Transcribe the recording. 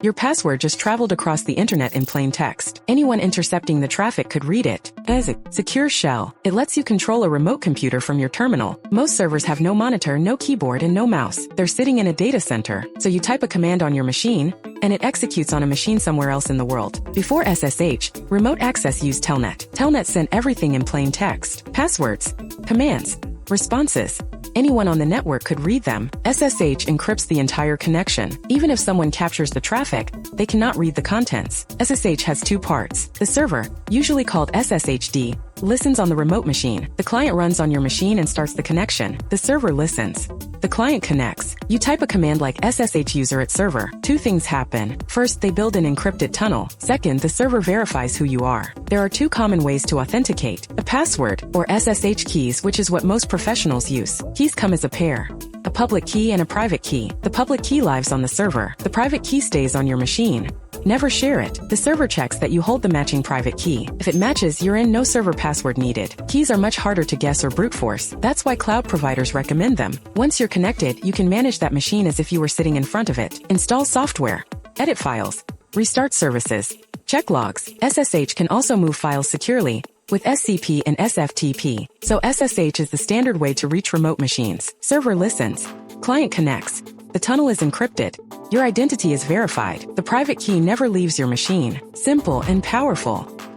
Your password just traveled across the internet in plain text. Anyone intercepting the traffic could read it. As a secure shell, it lets you control a remote computer from your terminal. Most servers have no monitor, no keyboard, and no mouse. They're sitting in a data center, so you type a command on your machine, and it executes on a machine somewhere else in the world. Before SSH, remote access used Telnet. Telnet sent everything in plain text. Passwords, commands, responses. Anyone on the network could read them. SSH encrypts the entire connection. Even if someone captures the traffic, they cannot read the contents. SSH has two parts. The server, usually called SSHD, listens on the remote machine. The client runs on your machine and starts the connection. The server listens. The client connects. You type a command like SSH user at server. Two things happen. First, they build an encrypted tunnel. Second, the server verifies who you are. There are two common ways to authenticate: a password, or SSH keys, which is what most professionals use. Keys come as a pair: a public key and a private key. The public key lives on the server. The private key stays on your machine. Never share it. The server checks that you hold the matching private key. If it matches, you're in. No server password needed. Keys are much harder to guess or brute force. That's why cloud providers recommend them. Once you're connected, you can manage that machine as if you were sitting in front of it. Install software, edit files, restart services, check logs. SSH can also move files securely with SCP and SFTP. So SSH is the standard way to reach remote machines. Server listens. Client connects. The tunnel is encrypted. Your identity is verified. The private key never leaves your machine. Simple and powerful.